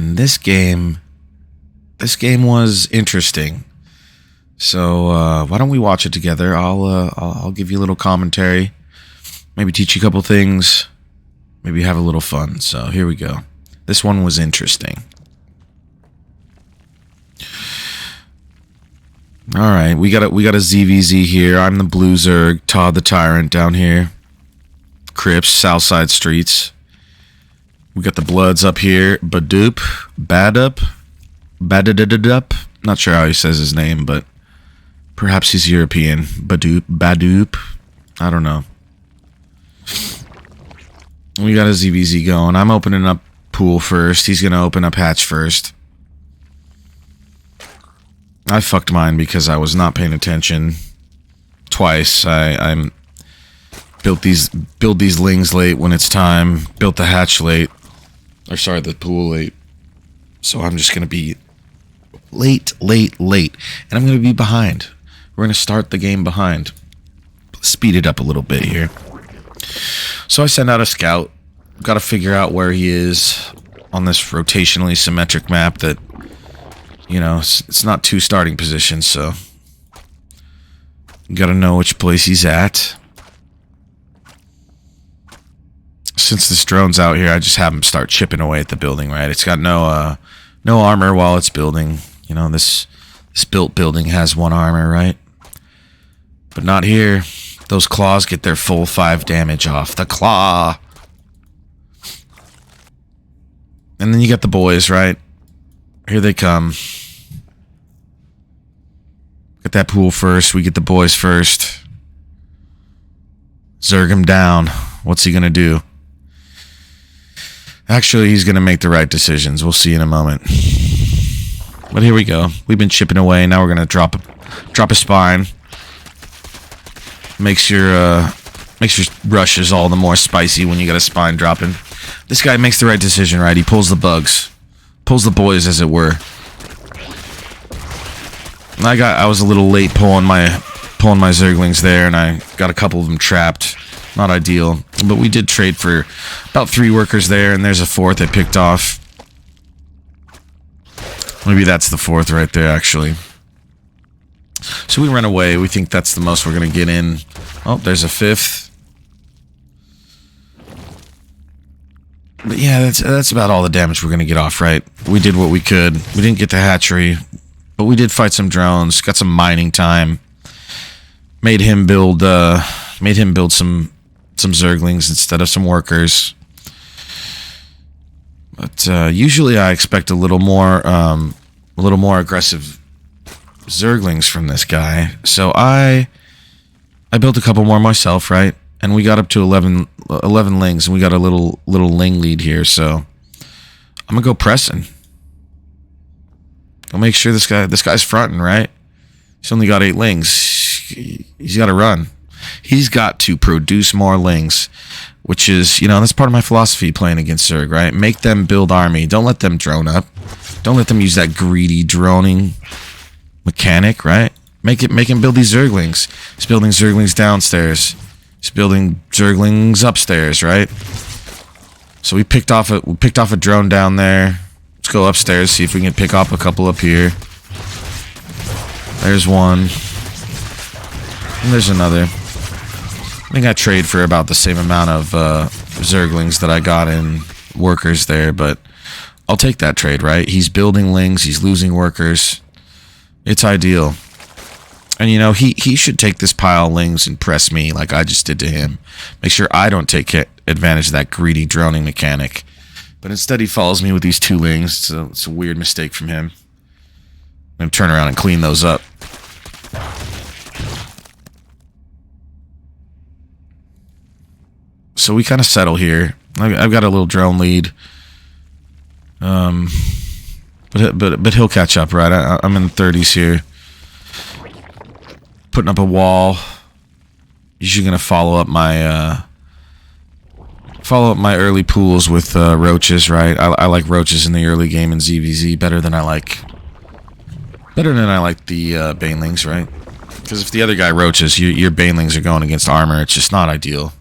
And this game was interesting. So why don't we watch it together? I'll give you a little commentary, maybe teach you a couple things, maybe have a little fun. So here we go. This one was interesting. All right, we got a ZvZ here. I'm the Blue Zerg, Todd the Tyrant down here. Crips, Southside Streets. We got the Bloods up here. Badoop, Badup, Badadup. Not sure how he says his name, but perhaps he's European. Badoop. I don't know. We got a ZvZ going. I'm opening up pool first. He's gonna open up hatch first. I fucked mine because I was not paying attention twice. I'm built these lings late when it's time. Built the hatch late. Or sorry, the pool late. So I'm just gonna be late. And I'm gonna be behind. We're gonna start the game behind. Speed it up a little bit here. So I send out a scout. Gotta figure out where he is on this rotationally symmetric map that, you know, it's not two starting positions, so you gotta know which place he's at. Since this drone's out here, I just have him start chipping away at the building, right? It's got no armor while it's building. You know, this built building has one armor, right? But not here. Those claws get their full 5 damage off. The claw! And then you got the boys, right? Here they come. Get that pool first. We get the boys first. Zerg him down. What's he gonna do? Actually, he's gonna make the right decisions. We'll see in a moment. But here we go. We've been chipping away. Now we're gonna drop a spine. Makes your rushes all the more spicy when you got a spine dropping. This guy makes the right decision, right? He pulls the bugs. Pulls the boys, as it were. I was a little late pulling my Zerglings there, and I got a couple of them trapped. Not ideal, but we did trade for about 3 workers there, and there's a 4th I picked off. Maybe that's the 4th right there, actually. So we run away. We think that's the most we're gonna get in. Oh, there's a 5th. But yeah, that's about all the damage we're gonna get off, right? We did what we could. We didn't get the hatchery, but we did fight some drones. Got some mining time. Made him build some Zerglings instead of some workers. But usually I expect a little more aggressive Zerglings from this guy. So I built a couple more myself, right? And we got up to 11 lings, and we got a little ling lead here, so I'm gonna go pressing. I'll make sure this guy's fronting, right? He's only got 8 lings. He's got to run. He's got to produce more lings, which is, you know, that's part of my philosophy playing against Zerg, right? Make them build army. Don't let them drone up. Don't let them use that greedy droning mechanic, right? Make him build these Zerglings. He's building Zerglings downstairs. He's building Zerglings upstairs, right? So we picked off a drone down there. Let's go upstairs, see if we can pick up a couple up here. There's one. And there's another. I think I trade for about the same amount of Zerglings that I got in workers there, but I'll take that trade, right? He's building lings, he's losing workers. It's ideal. And, you know, he should take this pile of lings and press me like I just did to him. Make sure I don't take advantage of that greedy droning mechanic. But instead he follows me with these 2 lings, so it's a weird mistake from him. I'm going to turn around and clean those up. So we kind of settle here. I've got a little drone lead. But he'll catch up, right? I'm in the 30s here. Putting up a wall. Usually gonna follow up my early pools with roaches, right? I like roaches in the early game in ZvZ better than I like the banelings, right? Because if the other guy roaches, your banelings are going against armor. It's just not ideal.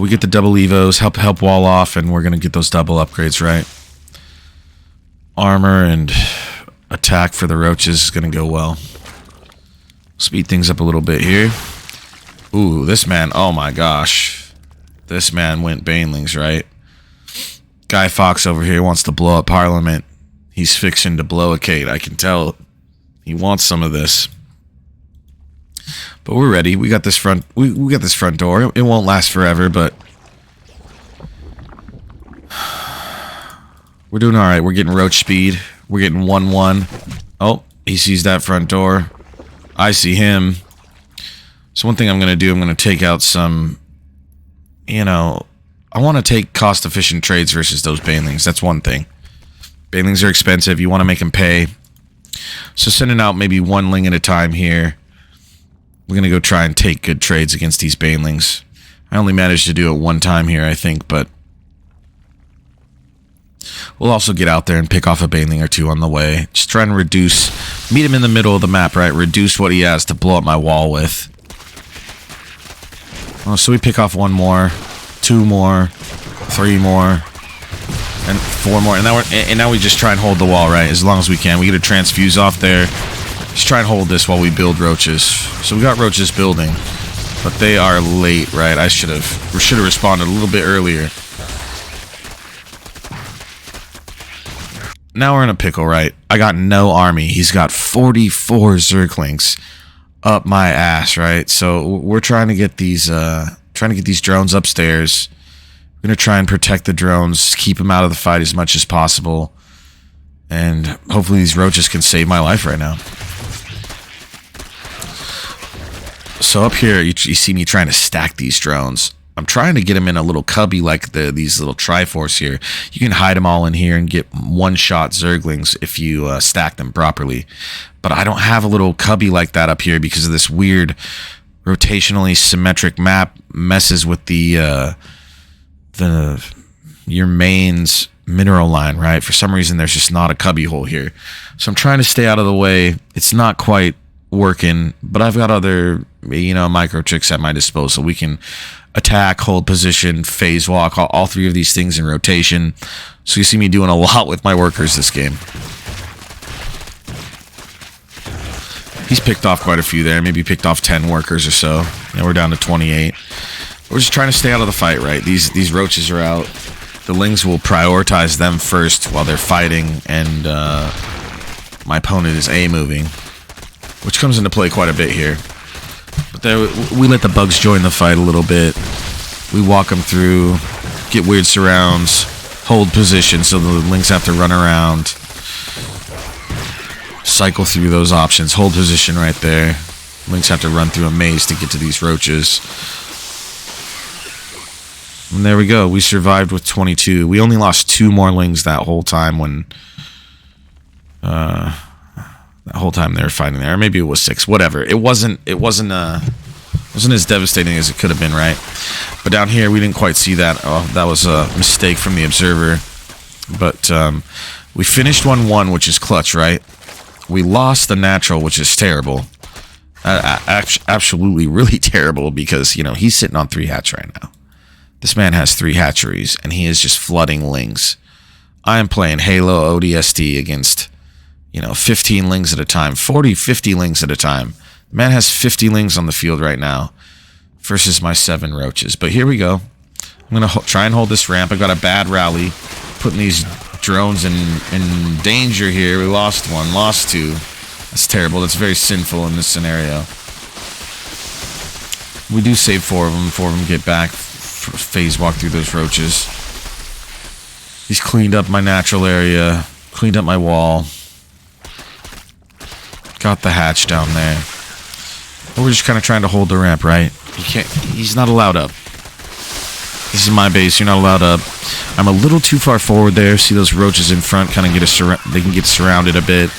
We get the double evos, help wall off, and we're gonna get those double upgrades, right? Armor and attack for the roaches is gonna go well. Speed things up a little bit here. Ooh, this man, oh my gosh. This man went banelings, right? Guy Fawkes over here wants to blow up Parliament. He's fixing to blow a Kate. I can tell he wants some of this. But we're ready. We got this front. We got this front door. It won't last forever, but we're doing all right. We're getting roach speed. We're getting 1-1. Oh, he sees that front door. I see him. So one thing I'm gonna do, I'm gonna take out some. You know, I want to take cost-efficient trades versus those banelings. That's one thing. Banelings are expensive. You want to make them pay. So sending out maybe one ling at a time here. We're going to go try and take good trades against these banelings. I only managed to do it one time here, I think, but we'll also get out there and pick off a baneling or two on the way. Just try and meet him in the middle of the map, right? Reduce what he has to blow up my wall with. Oh, so we pick off one more, two more, three more, and four more. And now we just try and hold the wall, right? As long as we can. We get a transfuse off there. Just try and hold this while we build roaches. So we got roaches building, but they are late, right? I should have responded a little bit earlier. Now we're in a pickle, right? I got no army. He's got 44 zerglings up my ass, right? So we're trying to get these drones upstairs. We're gonna try and protect the drones, keep them out of the fight as much as possible, and hopefully these roaches can save my life right now. So up here, you see me trying to stack these drones. I'm trying to get them in a little cubby like these little Triforce here. You can hide them all in here and get one-shot zerglings if you stack them properly. But I don't have a little cubby like that up here because of this weird rotationally symmetric map messes with your main's mineral line, right? For some reason, there's just not a cubby hole here. So I'm trying to stay out of the way. It's not quite working, but I've got other, micro tricks at my disposal. We can attack, hold position, phase walk, all three of these things in rotation. So you see me doing a lot with my workers this game. He's picked off quite a few there. Maybe picked off 10 workers or so. Now we're down to 28. We're just trying to stay out of the fight, right? These roaches are out. The lings will prioritize them first while they're fighting, and my opponent is A-moving, which comes into play quite a bit here. But there, we let the bugs join the fight a little bit. We walk them through, get weird surrounds, hold position so the lings have to run around. Cycle through those options, hold position right there. Lings have to run through a maze to get to these roaches. And there we go. We survived with 22. We only lost 2 more lings that whole time when that whole time they were fighting there. Or maybe it was 6. Whatever. It wasn't as devastating as it could have been, right? But down here we didn't quite see that. Oh, that was a mistake from the observer. But we finished 1-1, which is clutch, right? We lost the natural, which is terrible. Absolutely really terrible because, he's sitting on 3 hatch right now. This man has 3 hatcheries, and he is just flooding lings. I am playing Halo ODST against, 15 lings at a time, 40, 50 lings at a time. The man has 50 lings on the field right now versus my 7 roaches. But here we go. I'm going to try and hold this ramp. I got a bad rally, putting these drones in danger here. We lost 1, lost 2. That's terrible. That's very sinful in this scenario. We do save 4 of them. 4 of them get back. Phase walk through those roaches. He's cleaned up my natural area, cleaned up my wall, got the hatch down there. But we're just kind of trying to hold the ramp, right? He's not allowed up. This is my base. You're not allowed up. I'm a little too far forward there. See those roaches in front? Kind of they can get surrounded a bit.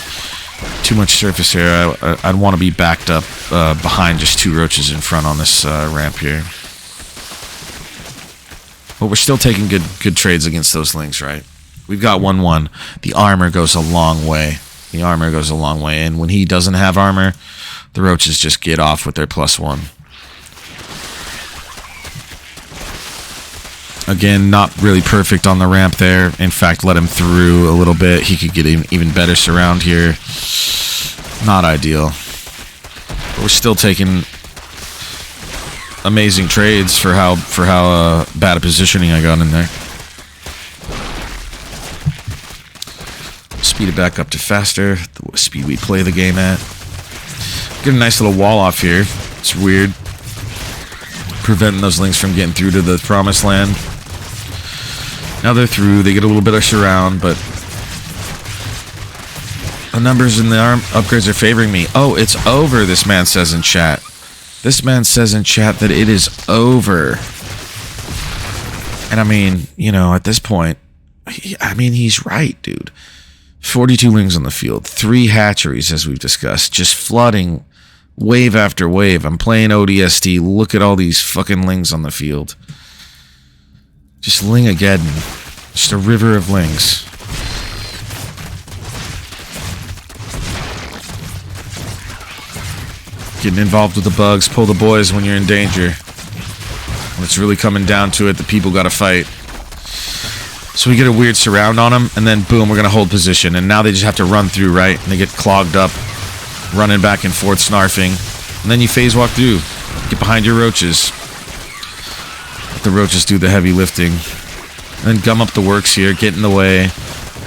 Too much surface area. I'd want to be backed up behind just 2 roaches in front on this ramp here. But we're still taking good trades against those lings, right? We've got 1-1. The armor goes a long way. The armor goes a long way. And when he doesn't have armor, the roaches just get off with their +1. Again, not really perfect on the ramp there. In fact, let him through a little bit. He could get even better surround here. Not ideal. But we're still taking amazing trades for how bad a positioning I got in there. Speed it back up to faster, the speed we play the game at. Get a nice little wall off here. It's weird. Preventing those links from getting through to the promised land. Now they're through, they get a little bit of surround, but the numbers in the arm upgrades are favoring me. Oh, it's over, this man says in chat. This man says in chat that it is over. And I mean, you know, at this point, he's right, dude. 42 wings on the field, 3 hatcheries, as we've discussed, just flooding wave after wave. I'm playing ODST. Look at all these fucking lings on the field. Just Ling-ageddon. Just a river of lings. Getting involved with the bugs. Pull the boys when you're in danger. When it's really coming down to it, the people gotta fight. So we get a weird surround on them, and then boom, we're gonna hold position. And now they just have to run through, right? And they get clogged up, running back and forth, snarfing. And then you phase walk through. Get behind your roaches. Let the roaches do the heavy lifting. And then gum up the works here, get in the way,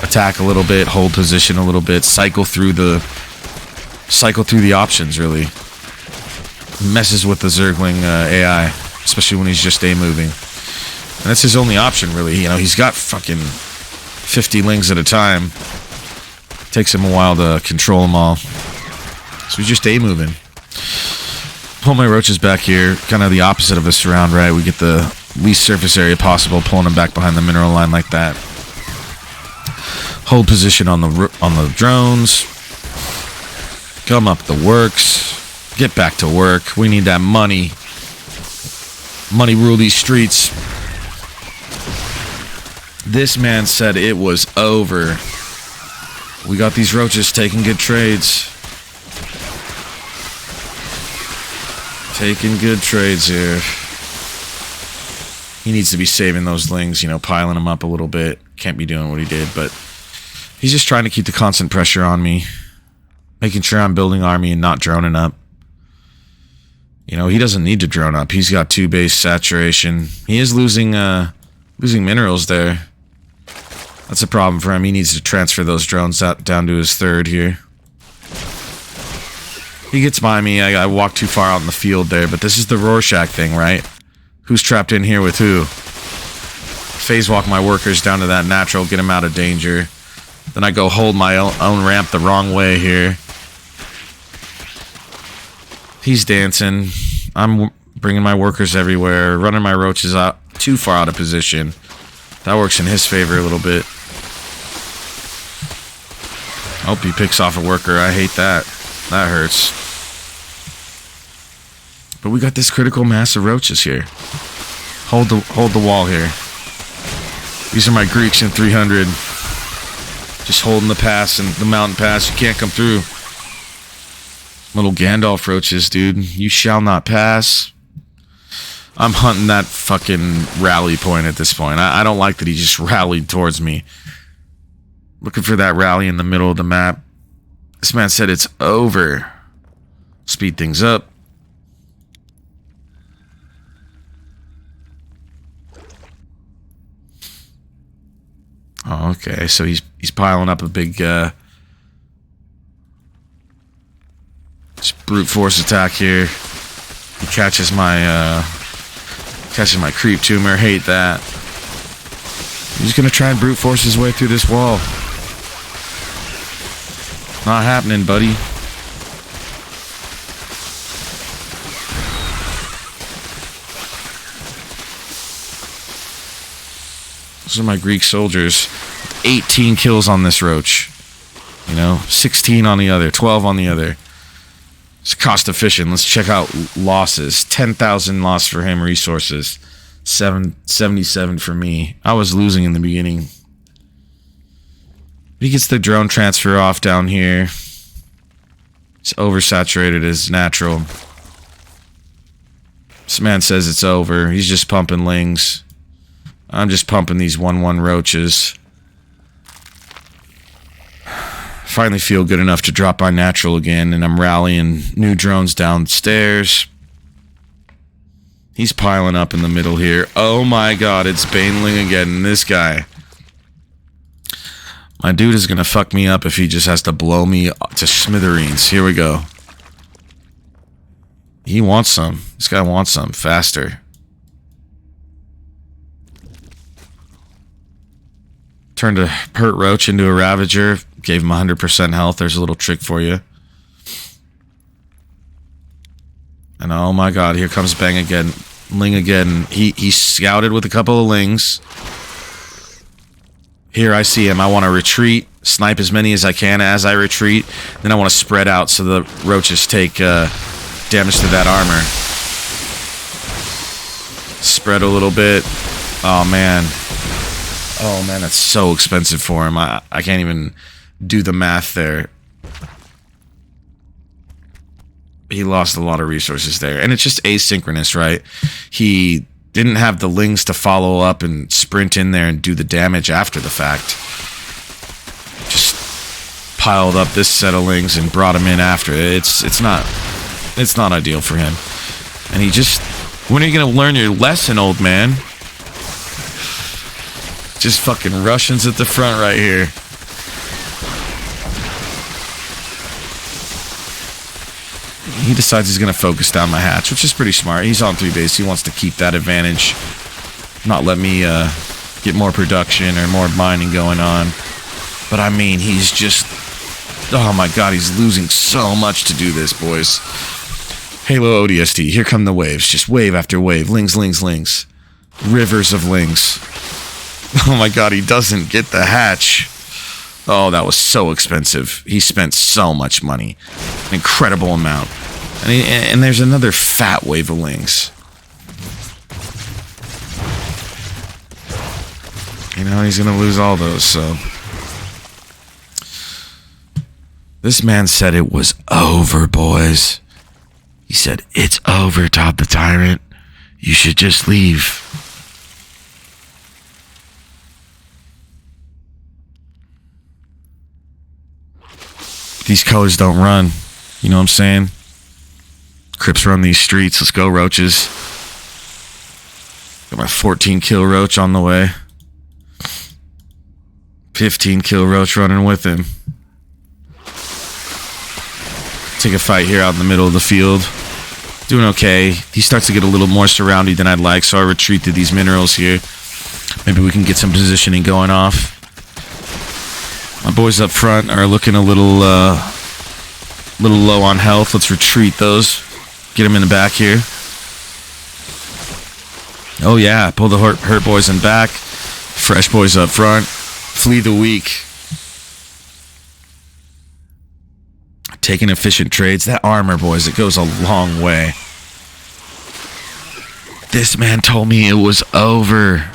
attack a little bit, hold position a little bit, cycle through the options, really. Messes with the Zergling AI, especially when he's just A moving. And that's his only option, really. You know, he's got fucking 50 lings at a time. Takes him a while to control them all. So he's just A moving. Pull my roaches back here, kind of the opposite of a surround, right? We get the least surface area possible, pulling them back behind the mineral line like that. Hold position on the drones. Come up the works. Get back to work. We need that money. Money rule these streets. This man said it was over. We got these roaches taking good trades. Taking good trades here. He needs to be saving those lings, you know, piling them up a little bit. Can't be doing what he did, but he's just trying to keep the constant pressure on me. Making sure I'm building army and not droning up. You know, he doesn't need to drone up. He's got 2 base saturation. He is losing minerals there. That's a problem for him. He needs to transfer those drones down to his 3rd here. He gets by me. I walk too far out in the field there, but this is the Rorschach thing, right? Who's trapped in here with who? Phase walk my workers down to that natural, get him out of danger. Then I go hold my own ramp the wrong way here. He's dancing. I'm bringing my workers everywhere, running my roaches out too far out of position. That works in his favor a little bit. Hope he picks off a worker. I hate that. That hurts. But we got this critical mass of roaches here. Hold the wall here. These are my Greeks in 300. Just holding the pass and the mountain pass. You can't come through. Little Gandalf roaches, dude. You shall not pass. I'm hunting that fucking rally point at this point. I don't like that he just rallied towards me. Looking for that rally in the middle of the map. This man said it's over. Speed things up. Oh, okay. So he's piling up a big brute force attack here. He catches my creep tumor. Hate that. He's gonna try and brute force his way through this wall. Not happening, buddy. Those are my Greek soldiers. 18 kills on this roach. You know, 16 on the other, 12 on the other. It's cost efficient. Let's check out losses. 10,000 loss for him, resources. 77 for me. I was losing in the beginning. He gets the drone transfer off down here. It's oversaturated as natural. This man says it's over. He's just pumping lings. I'm just pumping these 1-1 roaches. Finally feel good enough to drop my natural again, and I'm rallying new drones downstairs. He's piling up in the middle here. Oh my god, it's Baneling again. This guy. My dude is gonna fuck me up if he just has to blow me to smithereens. Here we go. He wants some. This guy wants some. Faster. Turned a Pert Roach into a Ravager. Gave him 100% health. There's a little trick for you. And oh my god, here comes Bang again. Ling again. He scouted with a couple of Lings. Here I see him. I want to retreat. Snipe as many as I can as I retreat. Then I want to spread out so the roaches take damage to that armor. Spread a little bit. Oh man. Oh man, that's so expensive for him. I can't even do the math there. He lost a lot of resources there. And it's just asynchronous, right? He didn't have the Lings to follow up and sprint in there and do the damage after the fact. Just piled up this set of Lings and brought him in after. It's not ideal for him. And he just... When are you going to learn your lesson, old man? Just fucking Russians at the front right here. He decides he's going to focus down my hatch, which is pretty smart. He's on 3 base. He wants to keep that advantage. Not let me get more production or more mining going on. But I mean, he's just... Oh my god, he's losing so much to do this, boys. Halo ODST, here come the waves. Just wave after wave. Lings, Lings, Lings. Rivers of Lings. Oh my god, he doesn't get the hatch. Oh, that was so expensive. He spent so much money. An incredible amount. And there's another fat wave of Lings. You know, he's going to lose all those, so... This man said it was over, boys. He said, it's over, Todd the Tyrant. You should just leave. These colors don't run. You know what I'm saying? Crips run these streets. Let's go, roaches. Got my 14 kill roach on the way. 15 kill roach running with him. Take a fight here out in the middle of the field. Doing okay. He starts to get a little more surrounded than I'd like, so I retreat to these minerals here. Maybe we can get some positioning going off. My boys up front are looking a little low on health. Let's retreat those. Get them in the back here. Oh yeah, pull the hurt boys in back. Fresh boys up front. Flee the weak. Taking efficient trades. That armor, boys, it goes a long way. This man told me it was over.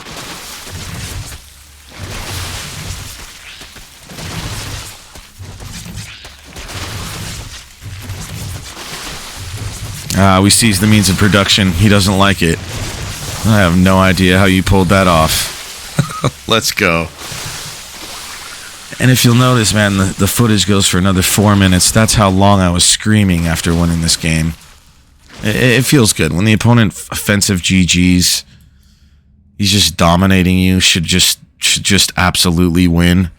We seized the means of production. He doesn't like it. I have no idea how you pulled that off. Let's go. And if you'll notice, man, the footage goes for another 4 minutes. That's how long I was screaming after winning this game. It feels good. When the opponent offensive GGs, he's just dominating you, should just absolutely win.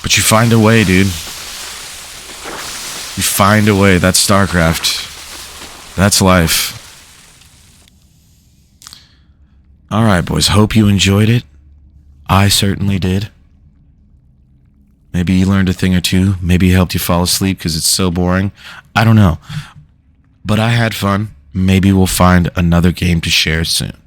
But you find a way, dude. You find a way. That's StarCraft. That's life. Alright, boys. Hope you enjoyed it. I certainly did. Maybe you learned a thing or two. Maybe it helped you fall asleep because it's so boring. I don't know. But I had fun. Maybe we'll find another game to share soon.